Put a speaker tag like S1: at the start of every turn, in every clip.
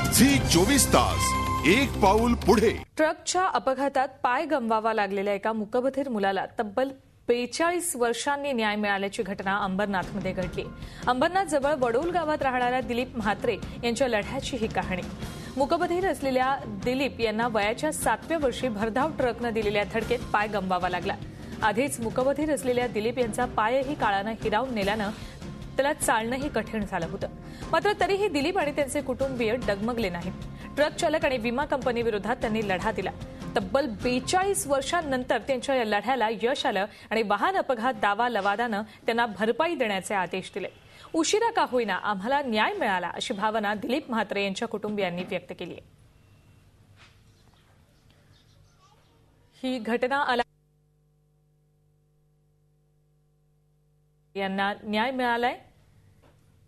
S1: Zee 24 तास एक पाऊल पुढे।
S2: ट्रकच्या अपघातात पाय गमवावा लागलेल्या एका मूकबधीर मुलाला तब्बल 42 वर्षांनी न्याय मिळाल्याची घटना अंबरनाथमध्ये घडली। अंबरनाथ जवळ वडोल गावात राहणाऱ्या दिलीप म्हात्रे यांच्या लढ्याची ही कहाणी। मूकबधीर असलेल्या दिलीप यांना वयाच्या 7व्या वर्षी भरधाव ट्रकनं दिलेल्या धडकेत पाय गमवावा लागला। आधीच मूकबधीर असलेल्या दिलीप यांचा पायही काळानं हिरावून नेल्यानं त्याला चालणंही कठीण झालं होतं। मात्र तरीही दिलीप आणि त्यांचे कुटुंबीय डगमगले नाहीत। ट्रक चालक आणि विमा कंपनीविरोधात त्यांनी लढा दिला। तब्बल 42 वर्षांनंतर त्यांच्या या लढ्याला यश आलं आणि वाहन अपघात दावा लवादानं त्यांना भरपाई देण्याचे आदेश दिले। उशिरा का होईना आम्हाला न्याय मिळाला अशी भावना दिलीप म्हात्रे यांच्या कुटुंबियांनी व्यक्त केली आहे। ही घटना यांना न्याय मिळालाय।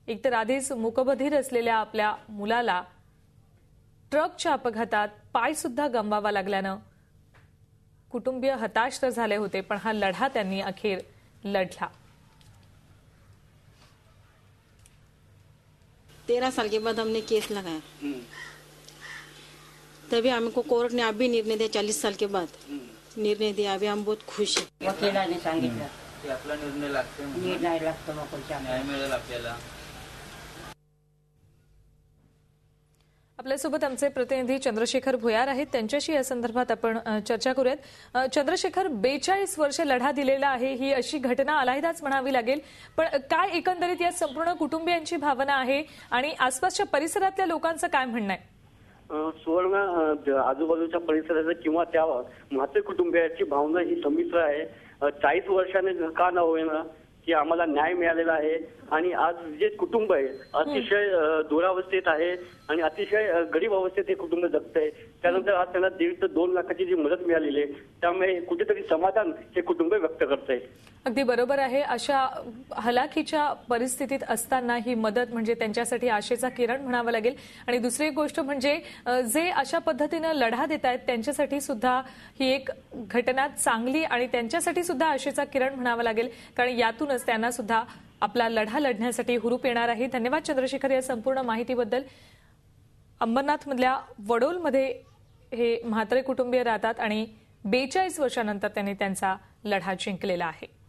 S2: एकतर आधीच मूकबधीर असलेल्या आपल्या मुलाला ट्रकच्या अपघातात पाय सुद्धा गमवावा लागल्यानं कुटुंबीय हताश तर झाले होते, पण हा लढा त्यांनी अखेर लढला।
S3: 13 साल के बाद हमने केस लगाया, तभी हमको कोर्ट ने अभी निर्णय दिया। 40 साल के बाद निर्णय दिया, अभी हम बहुत खुश हैं।
S4: वकिलाने सांगितलं
S5: की आपला निर्णय लागतो,
S4: निर्णय लागतो
S5: न्याय मिळेल आपल्याला।
S2: आपल्यासोबत आमचे प्रतिनिधी चंद्रशेखर भुयार आहेत, त्यांच्याशी या संदर्भात आपण चर्चा करूयात। चंद्रशेखर, 42 वर्ष लढा दिलेला आहे, ही अशी घटना अलहिदाच म्हणावी लागेल, पण काय एकंदरीत या संपूर्ण कुटुंबियांची भावना आहे आणि आसपासच्या परिसरातल्या लोकांचं काय म्हणणं आहे?
S6: सुवर्ण आजूबाजूच्या परिसराचं किंवा त्या म्हात्रे कुटुंबियाची भावना ही संमिश्र आहे। 40 वर्षाने का न होईना की आम्हाला न्याय मिळालेला आहे आणि आज जे कुटुंब आहे अतिशय दुरावस्थेत आहे आणि अतिशय गरीब अवस्थेत हे कुटुंब जगत आहे। त्यानंतर आज त्यांना 1.5 ते 2 लाखाची जी मदत मिळालेली आहे, त्यामुळे कुठेतरी समाधान हे कुटुंब व्यक्त करत आहे।
S2: अगदी बरोबर आहे। अशा हलाखीच्या परिस्थितीत असताना ही मदत म्हणजे त्यांच्यासाठी आशेचा किरण म्हणावा लागेल। आणि दुसरी गोष्ट म्हणजे जे अशा पद्धतीने लढा देत आहेत त्यांच्यासाठी सुद्धा ही एक घटना चांगली आणि त्यांच्यासाठी सुद्धा आशेचा किरण म्हणावा लागेल, कारण यातूनच त्यांना सुद्धा आपला लढा लढण्यासाठी हुरूप येणार आहे। धन्यवाद चंद्रशेखर या संपूर्ण माहितीबद्दल। अंबरनाथमधल्या वडोलमध्ये हे म्हात्रे कुटुंबीय राहतात आणि 42 वर्षांनंतर त्यांनी त्यांचा लढा जिंकलेला आहे।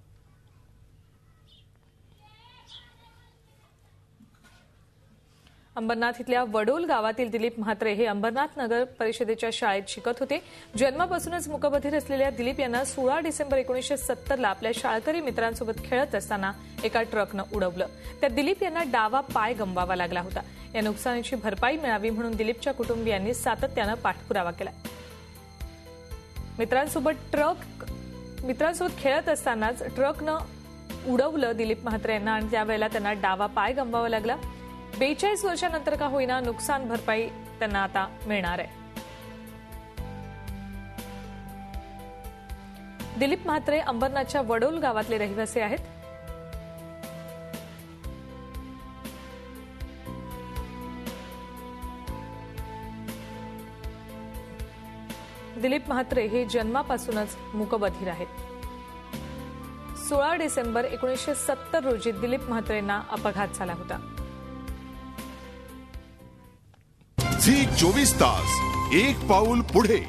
S2: अंबरनाथ इथल्या वडोल गावातील दिलीप म्हात्रे हे अंबरनाथ नगर परिषदेच्या शाळेत शिकत होते। जन्मापासूनच मूकबधीर असलेल्या दिलीप यांना 16 डिसेंबर 1970ला आपल्या शाळकरी मित्रांसोबत खेळत असताना एका ट्रकनं उडवलं। त्यात दिलीप यांना डावा पाय गमवावा लागला होता। या नुकसानीची भरपाई मिळावी म्हणून दिलीपच्या कुटुंबियांनी सातत्यानं पाठपुरावा केला। मित्रांसोबत खेळत असतानाच ट्रकनं उडवलं दिलीप म्हात्रे यांना आणि त्यावेळेला त्यांना डावा पाय गमवावा लागला। 42 वर्षांनंतर का होईना नुकसान भरपाई त्यांना आता मिळणार आहे। दिलीप म्हात्रे अंबरनाथच्या वडोल गावातले रहिवासी आहेत। दिलीप म्हात्रे हे जन्मापासूनच मूकबधीर आहेत। 16 डिसेंबर 1970 रोजी दिलीप म्हात्रेंना अपघात झाला होता।
S1: झी 24 तास एक पाऊल पुढे।